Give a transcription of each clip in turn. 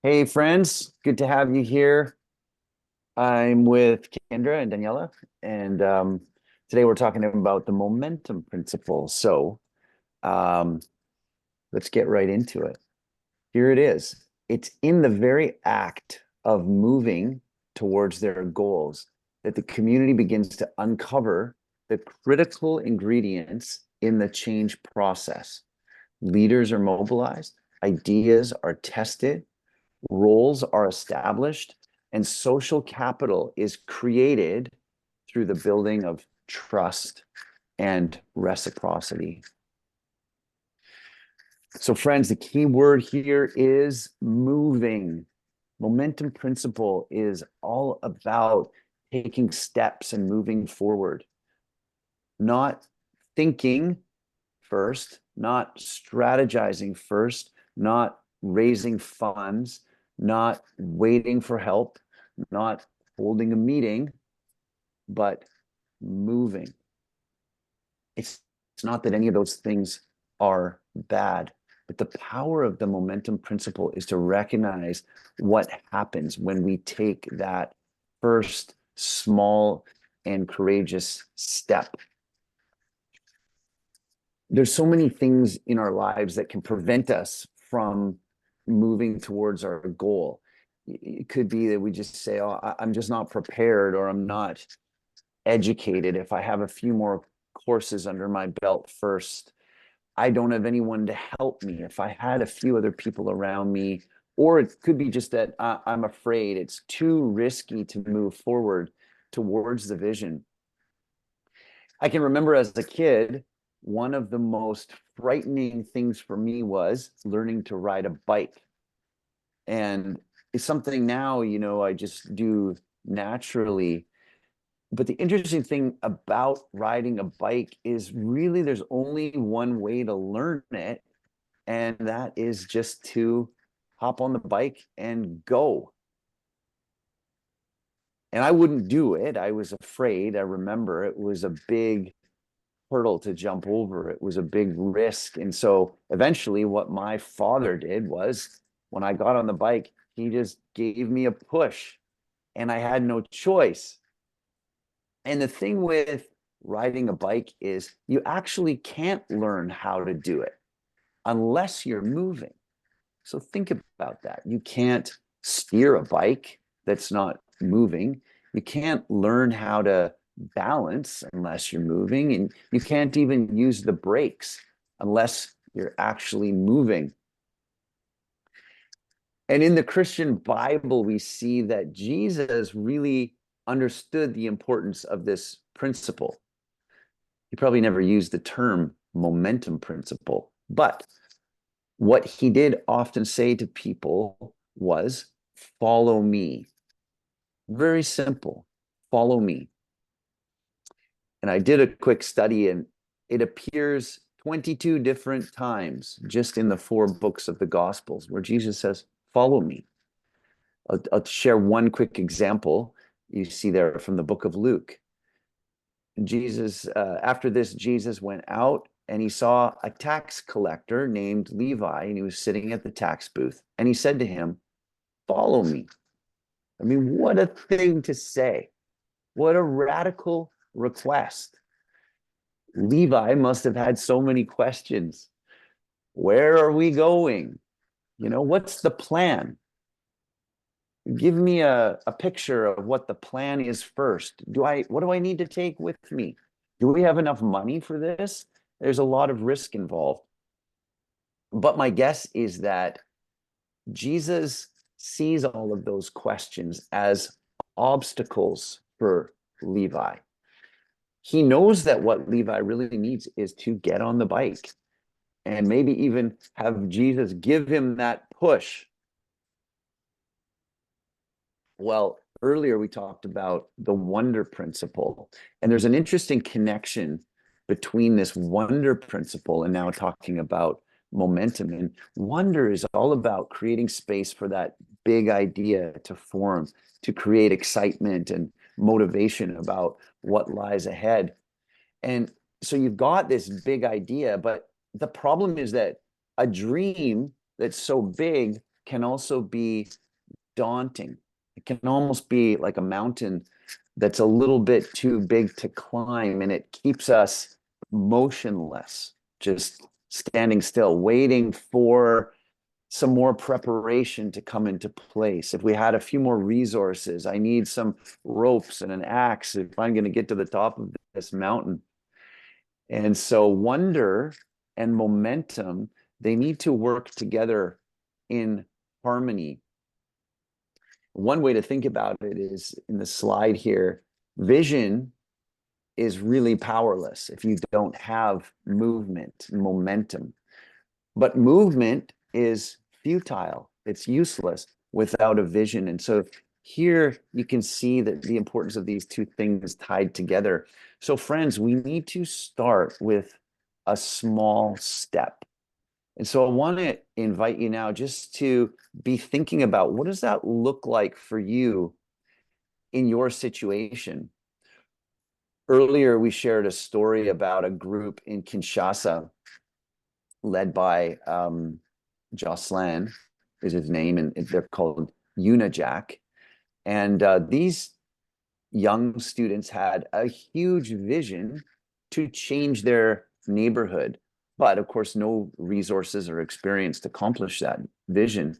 Hey, friends, good to have you here. I'm with Kendra and Daniela, and today we're talking about the momentum principle. Um, let's get right into it. Here it is. It's in the very act of moving towards their goals that the community begins to uncover the critical ingredients in the change process. Leaders are mobilized, ideas are tested, roles are established, and social capital is created through the building of trust and reciprocity. So, friends, the key word here is moving. Momentum principle is all about taking steps and moving forward, not thinking first, not strategizing first, not raising funds, not waiting for help, not holding a meeting, but moving. It's not that any of those things are bad, but the power of the momentum principle is to recognize what happens when we take that first small and courageous step. There's so many things in our lives that can prevent us from moving towards our goal. It could be that we just say, oh, I'm just not prepared, or I'm not educated. If I have a few more courses under my belt first, I don't have anyone to help me. If I had a few other people around me, or it could be just that I'm afraid it's too risky to move forward towards the vision. I can remember as a kid, one of the most frightening things for me was learning to ride a bike. And it's something now, I just do naturally. But the interesting thing about riding a bike is really there's only one way to learn it, and that is just to hop on the bike and go. And I wouldn't do it. I was afraid. I remember it was a big hurdle to jump over. It was a big risk. And so eventually, what my father did was when I got on the bike, he just gave me a push and I had no choice. And the thing with riding a bike is you actually can't learn how to do it unless you're moving. So think about that. You can't steer a bike that's not moving. You can't learn how to balance unless you're moving. And you can't even use the brakes unless you're actually moving. And in the Christian Bible, we see that Jesus really understood the importance of this principle. He probably never used the term momentum principle, but what he did often say to people was, follow me. Very simple. Follow me. And I did a quick study, and it appears 22 different times just in the 4 books of the Gospels where Jesus says, follow me. I'll share one quick example. You see there from the book of Luke. After this, Jesus went out and he saw a tax collector named Levi, and he was sitting at the tax booth. And he said to him, follow me. I mean, what a thing to say. What a radical request. Levi must have had so many questions. Where are we going? What's the plan? Give me a picture of what the plan is first. What do I need to take with me? Do we have enough money for this? There's a lot of risk involved. But my guess is that Jesus sees all of those questions as obstacles for Levi. He knows that what Levi really needs is to get on the bike and maybe even have Jesus give him that push. Well, earlier we talked about the wonder principle, and there's an interesting connection between this wonder principle and now talking about momentum. And wonder is all about creating space for that big idea to form, to create excitement and motivation about what lies ahead. And so you've got this big idea, but the problem is that a dream that's so big can also be daunting. It can almost be like a mountain that's a little bit too big to climb, and it keeps us motionless, just standing still, waiting for some more preparation to come into place. If we had a few more resources, I need some ropes and an axe if I'm going to get to the top of this mountain. And so wonder and momentum, they need to work together in harmony. One way to think about it is in the slide here, vision is really powerless if you don't have movement, momentum. But movement is futile. It's useless without a vision. And so here you can see that the importance of these two things tied together. So friends, we need to start with a small step. And so I want to invite you now just to be thinking about, what does that look like for you in your situation? Earlier, we shared a story about a group in Kinshasa led by Jocelyn is his name, and they're called Unijack. And these young students had a huge vision to change their neighborhood, but of course, no resources or experience to accomplish that vision.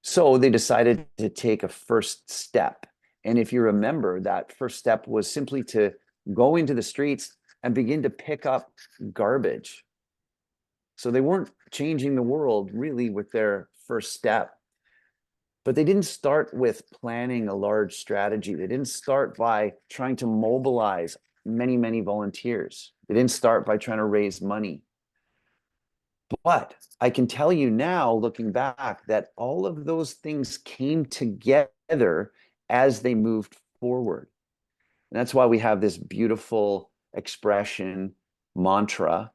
So they decided to take a first step. And if you remember, that first step was simply to go into the streets and begin to pick up garbage. So they weren't changing the world really with their first step. But they didn't start with planning a large strategy. They didn't start by trying to mobilize many, many volunteers. They didn't start by trying to raise money. But I can tell you now, looking back, that all of those things came together as they moved forward. And that's why we have this beautiful expression, mantra.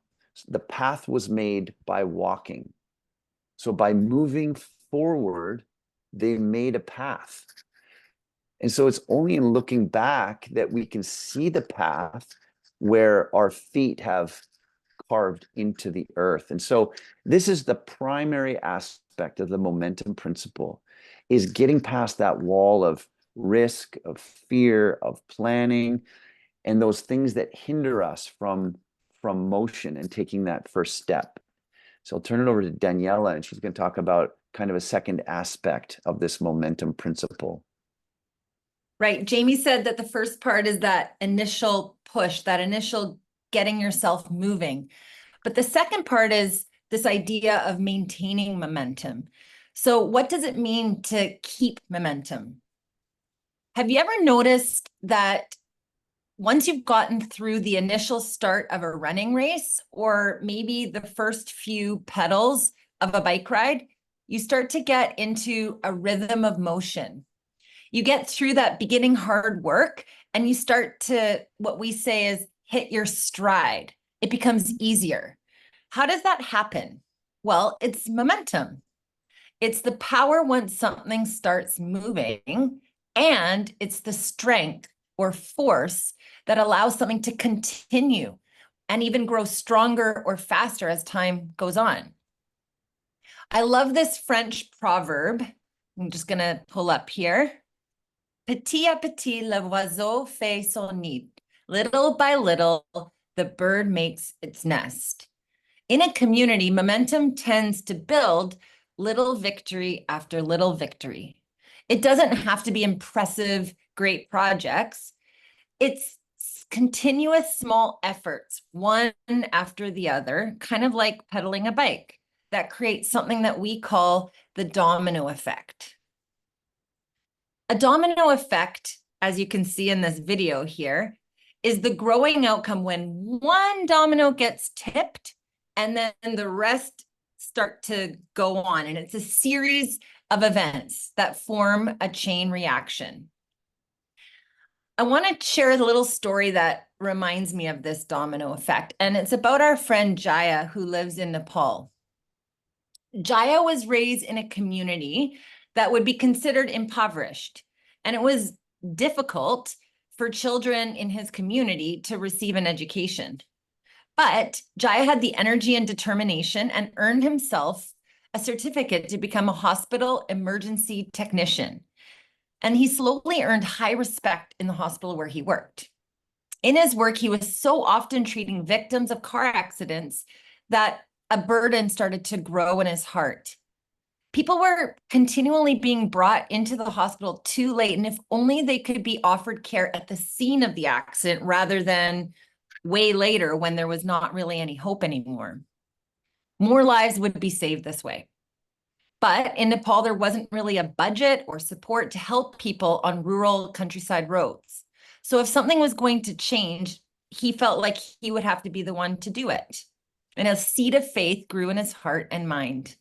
The path was made by walking. So by moving forward, they made a path. And so it's only in looking back that we can see the path where our feet have carved into the earth. And so this is the primary aspect of the momentum principle, is getting past that wall of risk, of fear, of planning, and those things that hinder us from motion and taking that first step. So I'll turn it over to Daniela, and she's going to talk about kind of a second aspect of this momentum principle. Right. Jamie said that the first part is that initial push, that initial getting yourself moving. But the second part is this idea of maintaining momentum. So what does it mean to keep momentum? Have you ever noticed that once you've gotten through the initial start of a running race, or maybe the first few pedals of a bike ride, you start to get into a rhythm of motion? You get through that beginning hard work and you start to, what we say is, hit your stride. It becomes easier. How does that happen? Well, it's momentum. It's the power once something starts moving, and it's the strength or force that allows something to continue and even grow stronger or faster as time goes on. I love this French proverb. I'm just going to pull up here. Petit à petit, l'oiseau fait son nid. Little by little, the bird makes its nest. In a community, momentum tends to build little victory after little victory. It doesn't have to be impressive, great projects. It's continuous small efforts, one after the other, kind of like pedaling a bike, that creates something that we call the domino effect. A domino effect, as you can see in this video here, is the growing outcome when one domino gets tipped and then the rest start to go on. And it's a series of events that form a chain reaction. I want to share a little story that reminds me of this domino effect. And it's about our friend Jaya, who lives in Nepal. Jaya was raised in a community that would be considered impoverished. And it was difficult for children in his community to receive an education. But Jaya had the energy and determination and earned himself a certificate to become a hospital emergency technician. And he slowly earned high respect in the hospital where he worked. In his work, he was so often treating victims of car accidents that a burden started to grow in his heart. People were continually being brought into the hospital too late, and if only they could be offered care at the scene of the accident rather than way later when there was not really any hope anymore. More lives would be saved this way. But in Nepal, there wasn't really a budget or support to help people on rural countryside roads. So if something was going to change, he felt like he would have to be the one to do it. And a seed of faith grew in his heart and mind.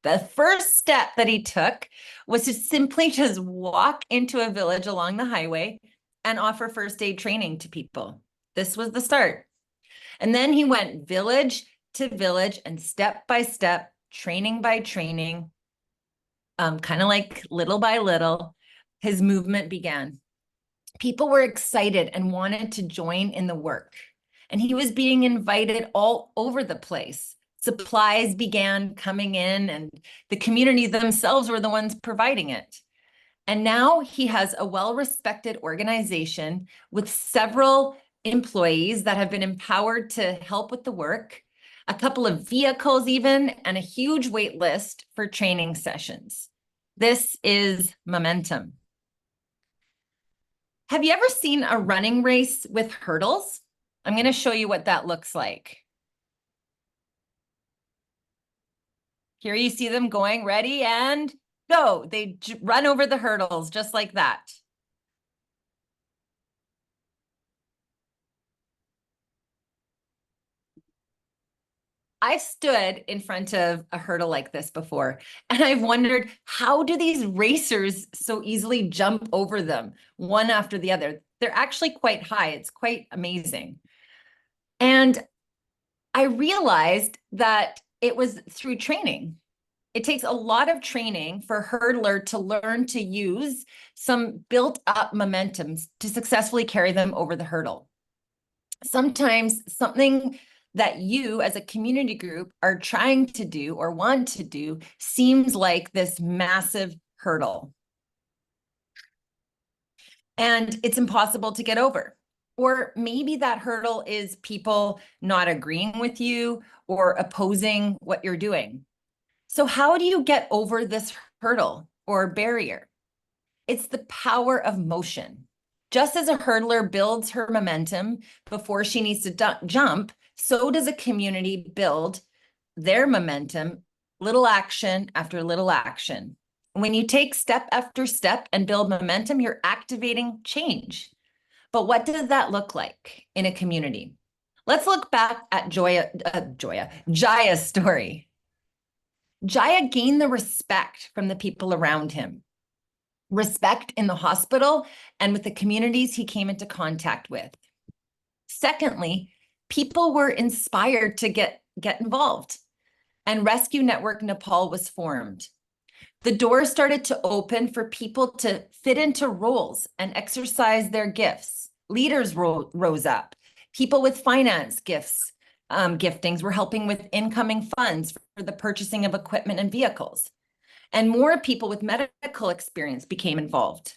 The first step that he took was to simply just walk into a village along the highway and offer first aid training to people. This was the start. And then he went village to village and step by step, training by training, kind of like little by little, his movement began. People were excited and wanted to join in the work. And he was being invited all over the place. Supplies began coming in, and the community themselves were the ones providing it. And now he has a well-respected organization with several employees that have been empowered to help with the work, a couple of vehicles even, and a huge wait list for training sessions. This is momentum. Have you ever seen a running race with hurdles? I'm going to show you what that looks like. Here you see them going, ready, and go. They run over the hurdles just like that. I've stood in front of a hurdle like this before, and I've wondered, how do these racers so easily jump over them one after the other? They're actually quite high. It's quite amazing. And I realized that it was through training. It takes a lot of training for a hurdler to learn to use some built up momentums to successfully carry them over the hurdle. Sometimes something that you as a community group are trying to do or want to do seems like this massive hurdle. And it's impossible to get over. Or maybe that hurdle is people not agreeing with you or opposing what you're doing. So how do you get over this hurdle or barrier? It's the power of motion. Just as a hurdler builds her momentum before she needs to jump, so does a community build their momentum, little action after little action. When you take step after step and build momentum, you're activating change. But what does that look like in a community? Let's look back at Jaya's story. Jaya gained the respect from the people around him, respect in the hospital and with the communities he came into contact with. Secondly, people were inspired to get involved, and Rescue Network Nepal was formed. The doors started to open for people to fit into roles and exercise their gifts. Leaders rose up. People with finance giftings were helping with incoming funds for the purchasing of equipment and vehicles. And more people with medical experience became involved.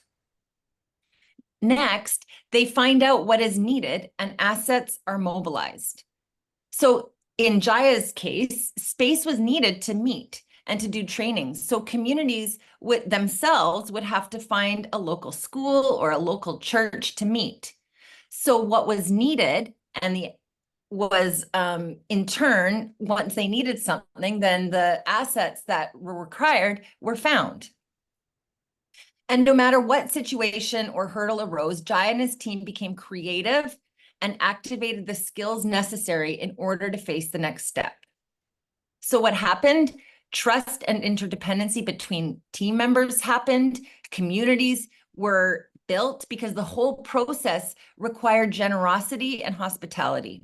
Next, they find out what is needed and assets are mobilized. So in Jaya's case, space was needed to meet and to do trainings. So communities themselves would have to find a local school or a local church to meet. So what was needed was in turn, once they needed something, then the assets that were required were found. And no matter what situation or hurdle arose, Jaya and his team became creative and activated the skills necessary in order to face the next step. So what happened? Trust and interdependency between team members happened. Communities were built because the whole process required generosity and hospitality.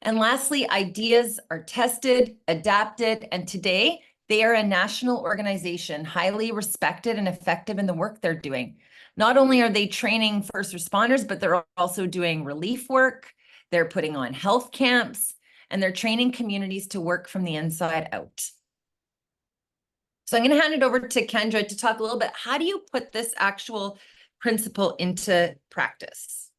And lastly, ideas are tested, adapted, and today they are a national organization, highly respected and effective in the work they're doing. Not only are they training first responders, but they're also doing relief work, they're putting on health camps, and they're training communities to work from the inside out. So I'm going to hand it over to Kendra to talk a little bit. How do you put this actual principle into practice?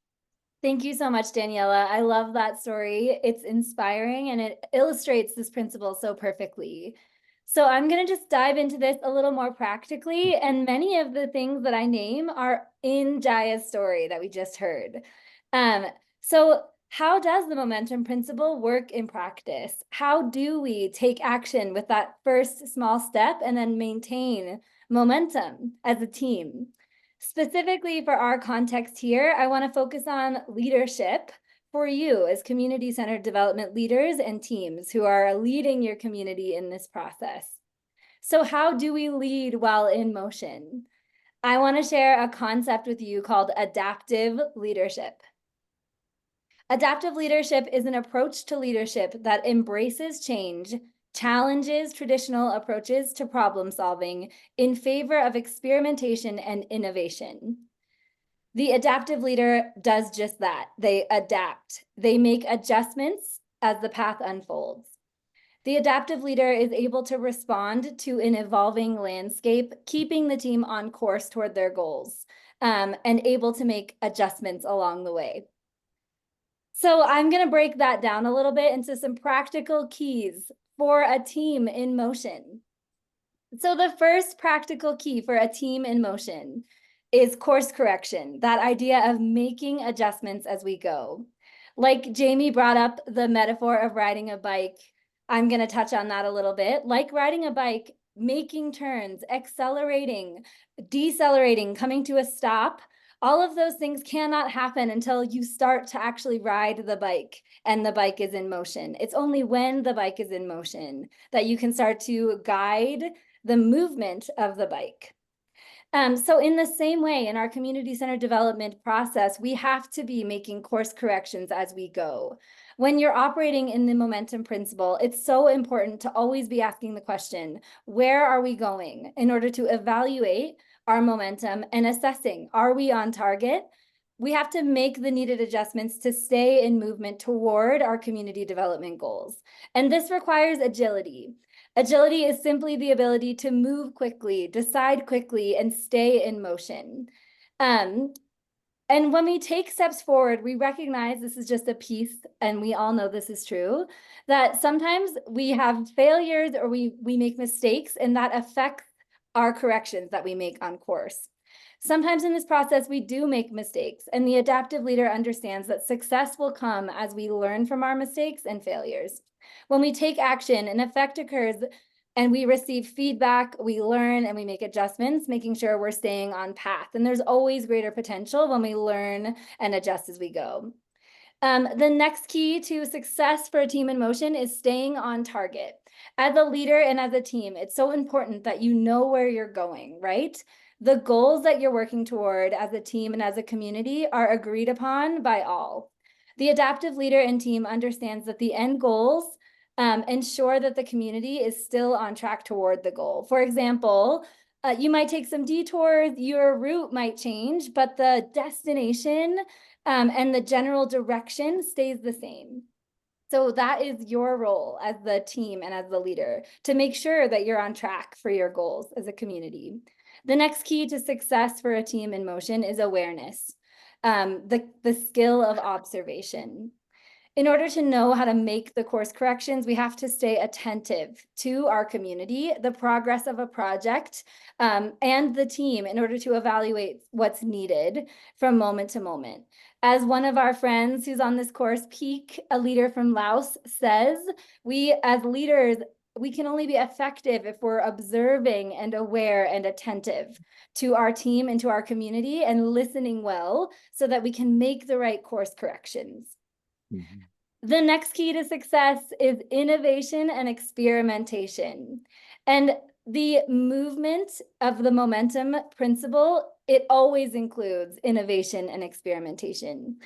Thank you so much, Daniela. I love that story. It's inspiring and it illustrates this principle so perfectly. So I'm going to just dive into this a little more practically. And many of the things that I name are in Jaya's story that we just heard. So how does the momentum principle work in practice? How do we take action with that first small step and then maintain momentum as a team? Specifically for our context here, I want to focus on leadership for you as community-centered development leaders and teams who are leading your community in this process. So how do we lead while in motion? I want to share a concept with you called adaptive leadership. Adaptive leadership is an approach to leadership that embraces change, challenges traditional approaches to problem solving in favor of experimentation and innovation. The adaptive leader does just that. They adapt. They make adjustments as the path unfolds. The adaptive leader is able to respond to an evolving landscape, keeping the team on course toward their goals, and able to make adjustments along the way. So I'm going to break that down a little bit into some practical keys for a team in motion. So the first practical key for a team in motion is course correction, that idea of making adjustments as we go. Like Jamie brought up the metaphor of riding a bike, I'm going to touch on that a little bit. Like riding a bike, making turns, accelerating, decelerating, coming to a stop, all of those things cannot happen until you start to actually ride the bike and the bike is in motion. It's only when the bike is in motion that you can start to guide the movement of the bike. So in the same way, in our community-centered development process, we have to be making course corrections as we go. When you're operating in the momentum principle, it's so important to always be asking the question, where are we going, in order to evaluate our momentum and assessing, are we on target? We have to make the needed adjustments to stay in movement toward our community development goals. And this requires agility. Agility is simply the ability to move quickly, decide quickly, and stay in motion. And when we take steps forward, we recognize this is just a piece, and we all know this is true, that sometimes we have failures or we make mistakes, and that affects our corrections that we make on course. Sometimes in this process, we do make mistakes, and the adaptive leader understands that success will come as we learn from our mistakes and failures. When we take action, an effect occurs and we receive feedback, we learn and we make adjustments, making sure we're staying on path. And there's always greater potential when we learn and adjust as we go. The next key to success for a team in motion is staying on target. As a leader and as a team, it's so important that you know where you're going, right? The goals that you're working toward as a team and as a community are agreed upon by all. The adaptive leader and team understands that the end goals ensure that the community is still on track toward the goal. For example, you might take some detours, your route might change, but the destination and the general direction stays the same. So that is your role as the team and as the leader, to make sure that you're on track for your goals as a community. The next key to success for a team in motion is awareness, the skill of observation. In order to know how to make the course corrections, we have to stay attentive to our community, the progress of a project, and the team in order to evaluate what's needed from moment to moment. As one of our friends who's on this course, Peak, a leader from Laos, says, we as leaders, we can only be effective if we're observing and aware and attentive to our team and to our community and listening well so that we can make the right course corrections. Mm-hmm. The next key to success is innovation and experimentation. And the movement of the momentum principle, it always includes innovation and experimentation.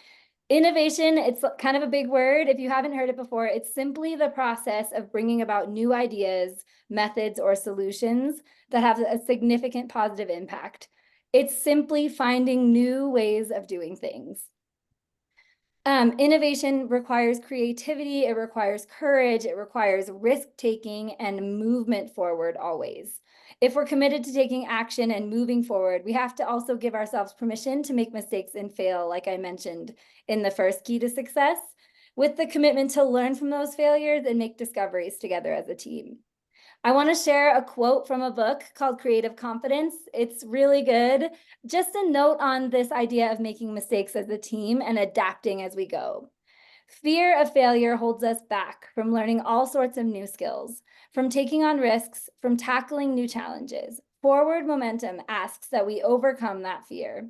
Innovation, it's kind of a big word. If you haven't heard it before, it's simply the process of bringing about new ideas, methods, or solutions that have a significant positive impact. It's simply finding new ways of doing things. Innovation requires creativity, it requires courage, it requires risk-taking and movement forward always. If we're committed to taking action and moving forward, we have to also give ourselves permission to make mistakes and fail, like I mentioned in the first key to success, with the commitment to learn from those failures and make discoveries together as a team. I want to share a quote from a book called Creative Confidence. It's really good. Just a note on this idea of making mistakes as a team and adapting as we go. Fear of failure holds us back from learning all sorts of new skills, from taking on risks, from tackling new challenges. Forward momentum asks that we overcome that fear.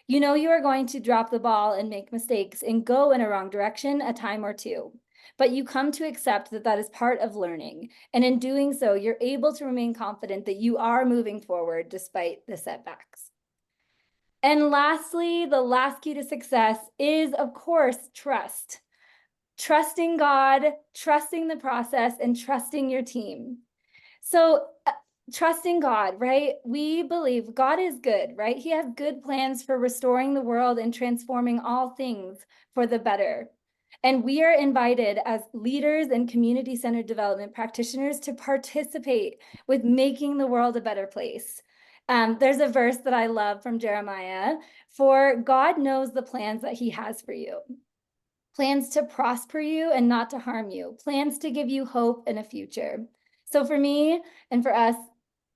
You know you are going to drop the ball and make mistakes and go in a wrong direction a time or two. But you come to accept that that is part of learning. And in doing so, you're able to remain confident that you are moving forward despite the setbacks. And lastly, the last key to success is, of course, trust. Trusting God, trusting the process, and trusting your team. So trusting God, right? We believe God is good, right? He has good plans for restoring the world and transforming all things for the better. And we are invited as leaders and community-centered development practitioners to participate with making the world a better place. There's a verse that I love from Jeremiah, for God knows the plans that he has for you. Plans to prosper you and not to harm you. Plans to give you hope and a future. So for me and for us,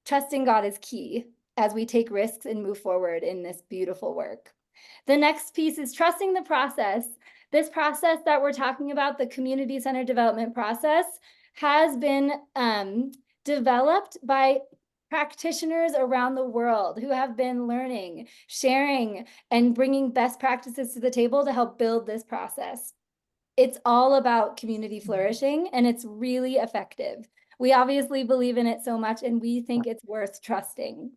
trusting God is key as we take risks and move forward in this beautiful work. The next piece is trusting the process. This process that we're talking about, the community-centered development process, has been developed by practitioners around the world who have been learning, sharing, and bringing best practices to the table to help build this process. It's all about community flourishing, and it's really effective. We obviously believe in it so much, and we think it's worth trusting.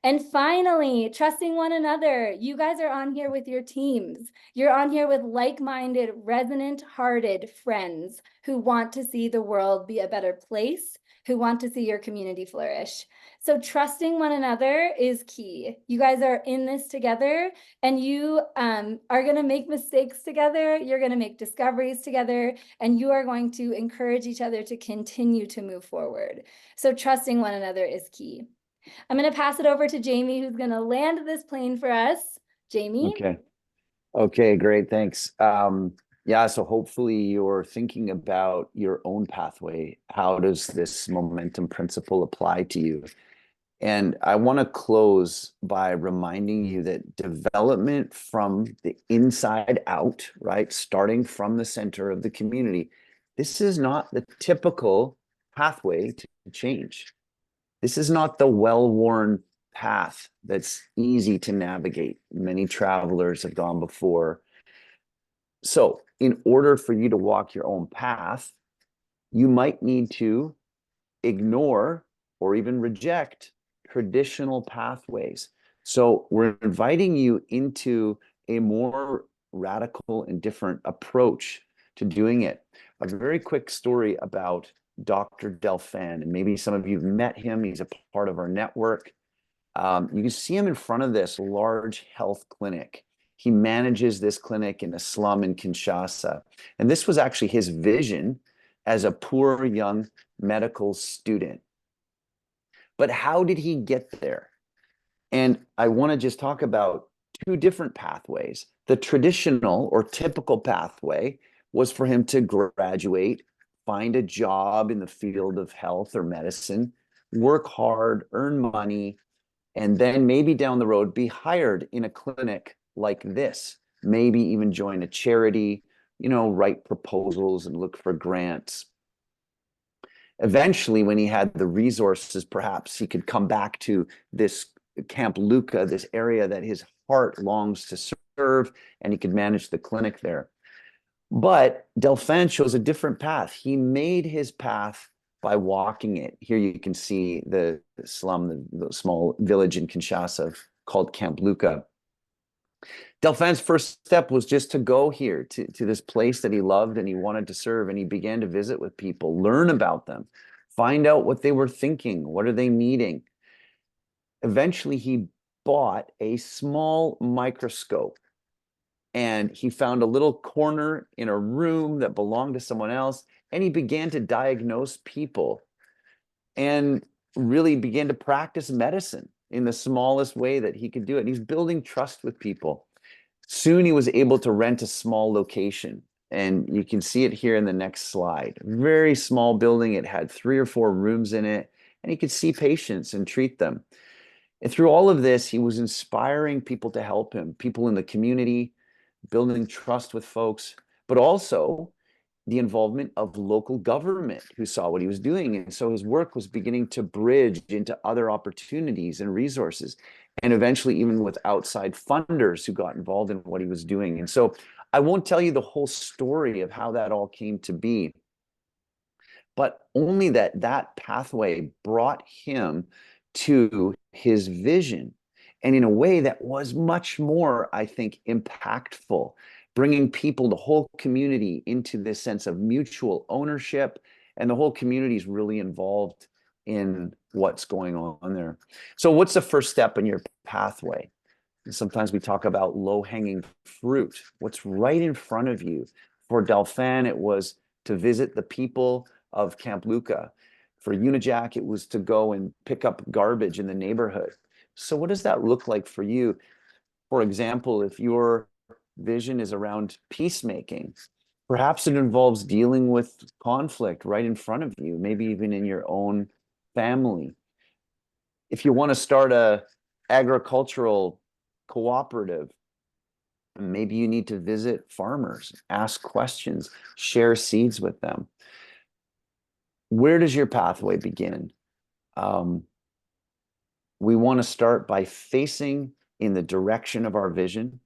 And finally, trusting one another. You guys are on here with your teams. You're on here with like-minded, resonant-hearted friends who want to see the world be a better place, who want to see your community flourish. So trusting one another is key. You guys are in this together, and you are going to make mistakes together. You're going to make discoveries together, and you are going to encourage each other to continue to move forward. So trusting one another is key. I'm going to pass it over to Jamie, who's going to land this plane for us. Jamie? Okay, great. Thanks. Yeah, so hopefully you're thinking about your own pathway. How does this momentum principle apply to you? And I want to close by reminding you that development from the inside out, right, starting from the center of the community, this is not the typical pathway to change. This is not the well-worn path that's easy to navigate. Many travelers have gone before. So in order for you to walk your own path, you might need to ignore or even reject traditional pathways. So we're inviting you into a more radical and different approach to doing it. A very quick story about Dr. Delphin, and maybe some of you have met him. He's a part of our network. You can see him in front of this large health clinic. He manages this clinic in a slum in Kinshasa. And this was actually his vision as a poor young medical student. But how did he get there? And I want to just talk about two different pathways. The traditional or typical pathway was for him to graduate, find a job in the field of health or medicine, work hard, earn money, and then maybe down the road be hired in a clinic like this, maybe even join a charity, write proposals and look for grants. Eventually, when he had the resources, perhaps he could come back to this Camp Luca, this area that his heart longs to serve, and he could manage the clinic there. But Delphin chose a different path. He made his path by walking it. Here you can see the slum, the small village in Kinshasa called Camp Luca. Delphin's first step was just to go here to this place that he loved and he wanted to serve, and he began to visit with people, learn about them, find out what they were thinking, what are they needing. Eventually, he bought a small microscope and he found a little corner in a room that belonged to someone else, and he began to diagnose people and really began to practice medicine in the smallest way that he could do it. And he's building trust with people. Soon he was able to rent a small location, and you can see it here in the next slide. Very small building. It had 3 or 4 rooms in it, and he could see patients and treat them. And through all of this, he was inspiring people to help him, people in the community, building trust with folks, but also the involvement of local government who saw what he was doing. And so his work was beginning to bridge into other opportunities and resources, and eventually even with outside funders who got involved in what he was doing. And so I won't tell you the whole story of how that all came to be, but only that pathway brought him to his vision, and in a way that was much more, I think, impactful, bringing people, the whole community, into this sense of mutual ownership, and the whole community is really involved in what's going on there. So what's the first step in your pathway? And sometimes we talk about low-hanging fruit. What's right in front of you? For Delphin, it was to visit the people of Camp Luca. For Unijack, it was to go and pick up garbage in the neighborhood. So what does that look like for you? For example, if your vision is around peacemaking, perhaps it involves dealing with conflict right in front of you, maybe even in your own family. If you want to start a agricultural cooperative, maybe you need to visit farmers, ask questions, share seeds with them. Where does your pathway begin? We want to start by facing in the direction of our vision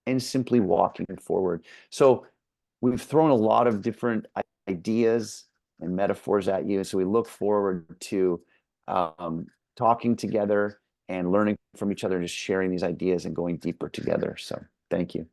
and simply walking forward. So we've thrown a lot of different ideas and metaphors at you. So we look forward to talking together and learning from each other, just sharing these ideas and going deeper together. So thank you.